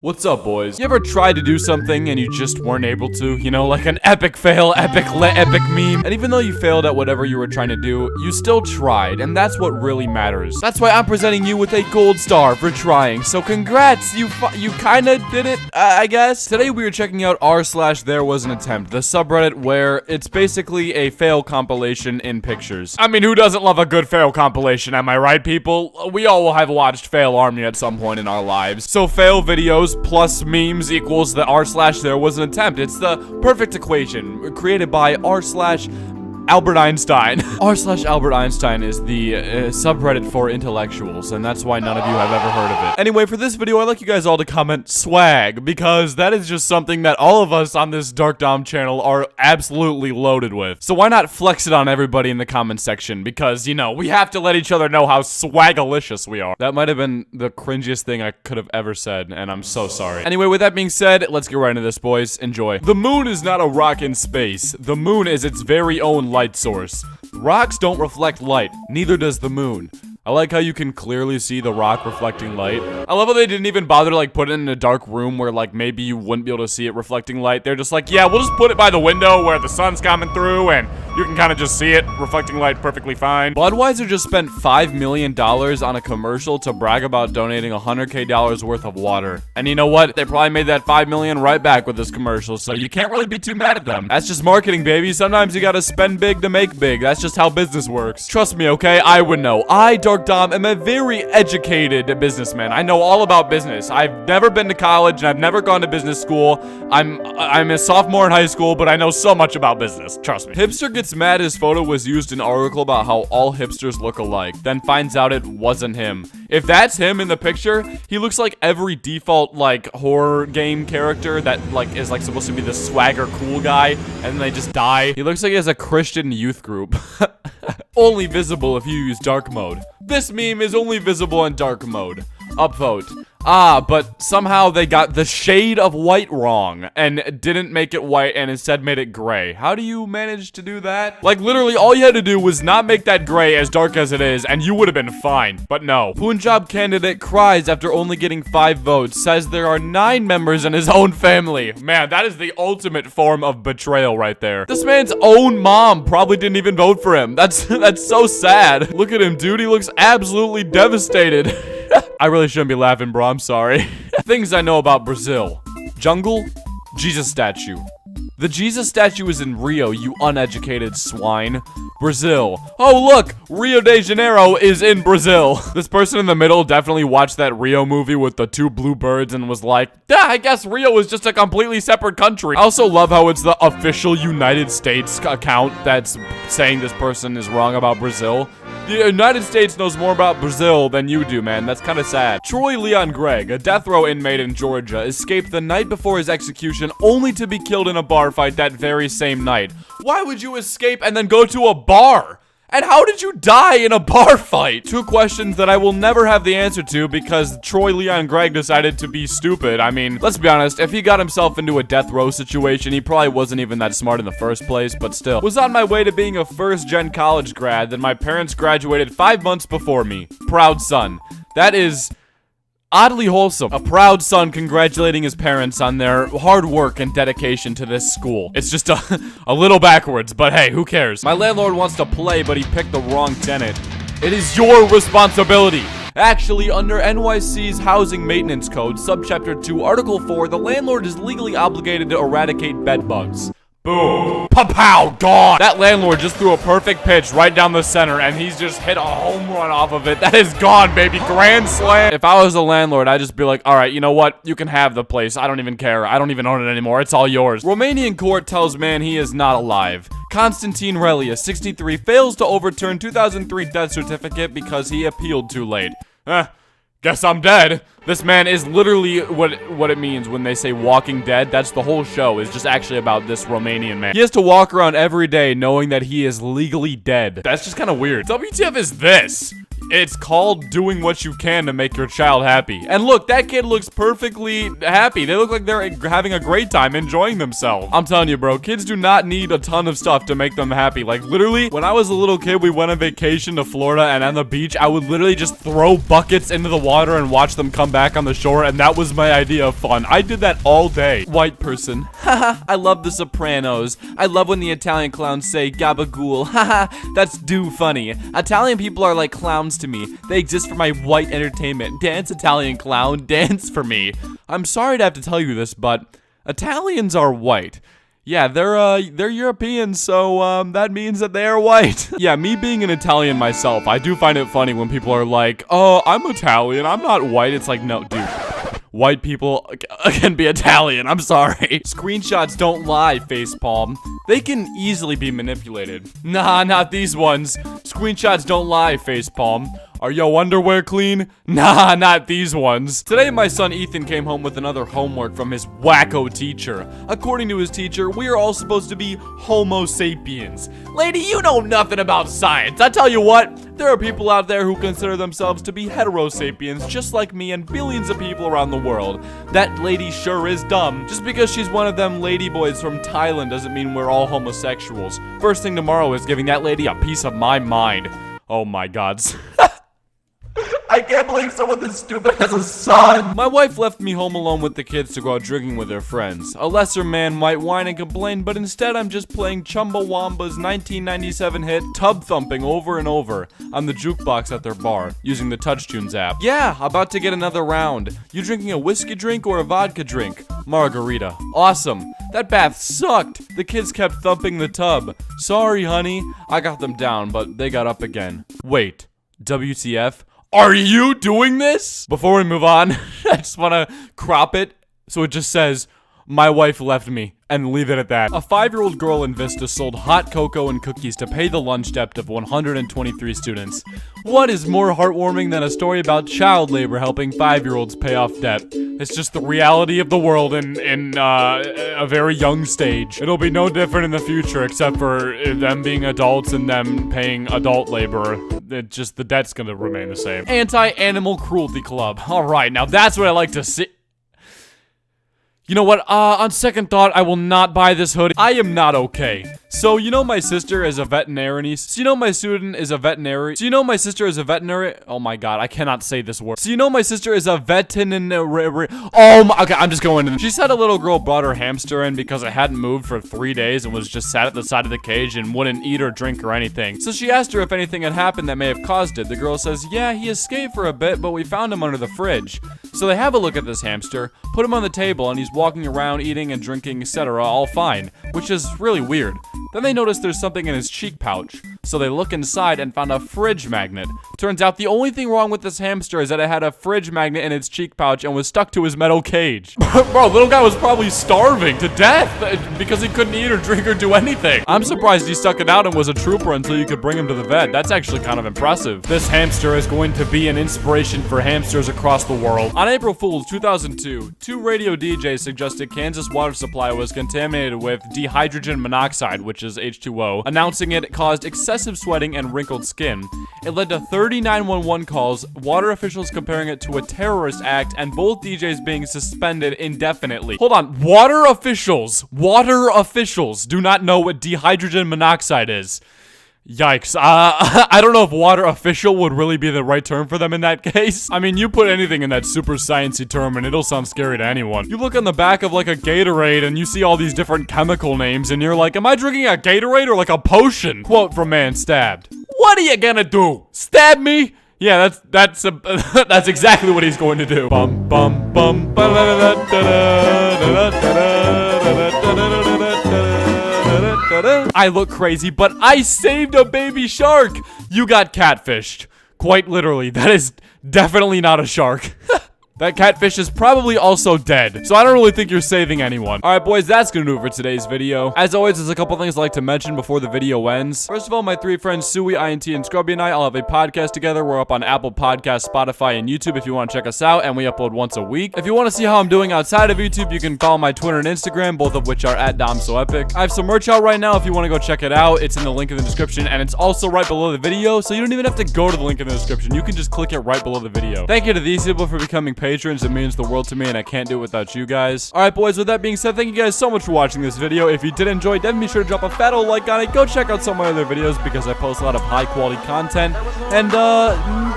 What's up, boys? You ever tried to do something and you just weren't able to? You know, like an epic fail, epic meme. And even though you failed at whatever you were trying to do, you still tried, and that's what really matters. That's why I'm presenting you with a gold star for trying. So congrats, you kinda did it, I guess. Today we are checking out r/therewasanattempt, the subreddit where it's basically a fail compilation in pictures. I mean, who doesn't love a good fail compilation, am I right, people? We all will have watched Fail Army at some point in our lives. So fail videos plus memes equals the r/therewasanattempt. It's the perfect equation created by r/Albert Einstein. r/Albert Einstein is the subreddit for intellectuals, and that's why none of you have ever heard of it. Anyway, for this video, I'd like you guys all to comment swag, because that is just something that all of us on this Dark Dom channel are absolutely loaded with. So why not flex it on everybody in the comment section? Because, you know, we have to let each other know how swagalicious we are. That might have been the cringiest thing I could have ever said, and I'm so sorry. Anyway, with that being said, let's get right into this, boys. Enjoy. The moon is not a rock in space. The moon is its very own light source. Rocks don't reflect light, neither does the moon. I like how you can clearly see the rock reflecting light. I love how they didn't even bother to like put it in a dark room where like maybe you wouldn't be able to see it reflecting light. They're just like, yeah, we'll just put it by the window where the sun's coming through and you can kind of just see it reflecting light perfectly fine. Budweiser just spent $5 million on a commercial to brag about donating $100K worth of water. And you know what? They probably made that $5 million right back with this commercial, so you can't really be too mad at them. That's just marketing, baby. Sometimes you gotta spend big to make big. That's just how business works. Trust me, okay? I would know. Dark Dom, am a very educated businessman. I know all about business. I've never been to college and I've never gone to business school. I'm a sophomore in high school, but I know so much about business. Trust me. Hipster gets mad his photo was used in an article about how all hipsters look alike, then finds out it wasn't him. If that's him in the picture, he looks like every default like horror game character that like is like supposed to be the swagger cool guy, and then they just die. He looks like he has a Christian youth group. Only visible if you use dark mode. This meme is only visible in dark mode. Upvote. But somehow they got the shade of white wrong and didn't make it white and instead made it gray. How do you manage to do that? Like, literally, all you had to do was not make that gray as dark as it is, and you would have been fine. But no. Punjab candidate cries after only getting 5 votes, says there are 9 members in his own family. Man, that is the ultimate form of betrayal right there. This man's own mom probably didn't even vote for him. That's so sad. Look at him, dude. He looks absolutely devastated. I really shouldn't be laughing, bro. I'm sorry. Things I know about Brazil. Jungle, Jesus statue. The Jesus statue is in Rio, you uneducated swine. Brazil. Oh, look! Rio de Janeiro is in Brazil. This person in the middle definitely watched that Rio movie with the 2 blue birds and was like, yeah, I guess Rio is just a completely separate country. I also love how it's the official United States account that's saying this person is wrong about Brazil. The United States knows more about Brazil than you do, man. That's kind of sad. Troy Leon Gregg, a death row inmate in Georgia, escaped the night before his execution only to be killed in a bar fight that very same night. Why would you escape and then go to a bar? And how did you die in a bar fight? 2 questions that I will never have the answer to because Troy Leon Gregg decided to be stupid. I mean, let's be honest, if he got himself into a death row situation, he probably wasn't even that smart in the first place, but still. Was on my way to being a first-gen college grad, then my parents graduated 5 months before me. Proud son. That is oddly wholesome. A proud son congratulating his parents on their hard work and dedication to this school. It's just a little backwards, but hey, who cares? My landlord wants to play, but he picked the wrong tenant. It is your responsibility. Actually, under NYC's Housing Maintenance Code, Subchapter 2, Article 4, the landlord is legally obligated to eradicate bed bugs. Boom. Pow, gone. That landlord just threw a perfect pitch right down the center, and he's just hit a home run off of it. That is gone, baby. Grand slam. If I was a landlord, I'd just be like, all right, you know what? You can have the place. I don't even care. I don't even own it anymore. It's all yours. Romanian court tells man he is not alive. Constantine Relia, 63, fails to overturn 2003 death certificate because he appealed too late. Guess I'm dead. This man is literally what it means when they say Walking Dead. That's the whole show, is just actually about this Romanian man. He has to walk around every day knowing that he is legally dead. That's just kind of weird. WTF is this? It's called doing what you can to make your child happy. And look, that kid looks perfectly happy. They look like they're having a great time, enjoying themselves. I'm telling you, bro, kids do not need a ton of stuff to make them happy. Like, literally, when I was a little kid, we went on vacation to Florida, and on the beach, I would literally just throw buckets into the water and watch them come back back on the shore, and that was my idea of fun. I did that all day. White person. Haha, I love The Sopranos. I love when the Italian clowns say gabagool. Haha, that's funny. Italian people are like clowns to me. They exist for my white entertainment. Dance, Italian clown, dance for me. I'm sorry to have to tell you this, but Italians are white. Yeah, they're European, so that means that they are white. Yeah, me being an Italian myself, I do find it funny when people are like, "Oh, I'm Italian, I'm not white." It's like, no, dude. White people can be Italian, I'm sorry. Screenshots don't lie, facepalm. They can easily be manipulated. Nah, not these ones. Screenshots don't lie, facepalm. Are your underwear clean? Nah, not these ones. Today, my son Ethan came home with another homework from his wacko teacher. According to his teacher, we are all supposed to be Homo sapiens. Lady, you know nothing about science. I tell you what, there are people out there who consider themselves to be heterosapiens, just like me and billions of people around the world. That lady sure is dumb. Just because she's one of them ladyboys from Thailand doesn't mean we're all homosexuals. First thing tomorrow is giving that lady a piece of my mind. Oh my god. I can't believe someone this stupid has a son. My wife left me home alone with the kids to go out drinking with their friends. A lesser man might whine and complain, but instead I'm just playing Chumbawamba's 1997 hit Tub Thumping over and over on the jukebox at their bar, using the TouchTunes app. Yeah, about to get another round. You drinking a whiskey drink or a vodka drink? Margarita. Awesome. That bath sucked. The kids kept thumping the tub. Sorry, honey. I got them down, but they got up again. Wait. WTF? Are you doing this? Before we move on, I just want to crop it so it just says, "My wife left me," and leave it at that. A 5-year-old girl in Vista sold hot cocoa and cookies to pay the lunch debt of 123 students. What is more heartwarming than a story about child labor helping 5-year-olds pay off debt? It's just the reality of the world in a very young stage. It'll be no different in the future except for them being adults and them paying adult labor. It just, the debt's gonna remain the same. Anti-Animal Cruelty Club. Alright, now that's what I like to see. You know what, on second thought, I will not buy this hoodie. I am not okay. So, you know my sister is a veterinarian. So, you know my student is a veterinary. So, you know my sister is a veterinary. Oh my god, I cannot say this word. So, you know my sister is a veterinary. Oh my, okay, I'm just going in. She said a little girl brought her hamster in because it hadn't moved for 3 days and was just sat at the side of the cage and wouldn't eat or drink or anything. So she asked her if anything had happened that may have caused it. The girl says, yeah, he escaped for a bit, but we found him under the fridge. So they have a look at this hamster, put him on the table, and he's walking around eating and drinking, etc., all fine, which is really weird. Then they notice there's something in his cheek pouch, so they look inside and found a fridge magnet. Turns out the only thing wrong with this hamster is that it had a fridge magnet in its cheek pouch and was stuck to his metal cage. Bro, little guy was probably starving to death because he couldn't eat or drink or do anything. I'm surprised he stuck it out and was a trooper until you could bring him to the vet. That's actually kind of impressive. This hamster is going to be an inspiration for hamsters across the world. On April Fool's 2002, 2 radio DJs suggested Kansas water supply was contaminated with dihydrogen monoxide, which is H2O, announcing it caused excessive sweating and wrinkled skin. It led to 30 911 calls, water officials comparing it to a terrorist act, and both DJs being suspended indefinitely. Hold on, water officials do not know what dihydrogen monoxide is. Yikes. I don't know if water official would really be the right term for them in that case. I mean, you put anything in that super sciencey term and it'll sound scary to anyone. You look on the back of like a Gatorade and you see all these different chemical names and you're like, am I drinking a Gatorade or like a potion? Quote from Man Stabbed. What are you gonna do? Stab me? Yeah, that's exactly what he's going to do. Bum bum bum ba da da da da da. I look crazy, but I saved a baby shark. You got catfished. Quite literally. That is definitely not a shark. That catfish is probably also dead, so I don't really think you're saving anyone. Alright boys, that's gonna do it for today's video. As always, there's a couple things I'd like to mention before the video ends. First of all, my 3 friends, Sui, INT, and Scrubby and I all have a podcast together. We're up on Apple Podcasts, Spotify, and YouTube if you want to check us out, and we upload once a week. If you want to see how I'm doing outside of YouTube, you can follow my Twitter and Instagram, both of which are at DomSoEpic. I have some merch out right now if you want to go check it out. It's in the link in the description, and it's also right below the video, so you don't even have to go to the link in the description. You can just click it right below the video. Thank you to these people for becoming patrons patrons. It means the world to me, and I can't do it without you guys. Alright, boys, with that being said, thank you guys so much for watching this video. If you did enjoy, definitely be sure to drop a fat old like on it. Go check out some of my other videos because I post a lot of high-quality content. And,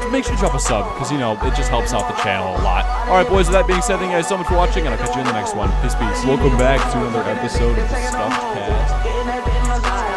make sure to drop a sub because, you know, it just helps out the channel a lot. Alright, boys, with that being said, thank you guys so much for watching, and I'll catch you in the next one. Peace, peace. Welcome back to another episode of the Stuffed Cast.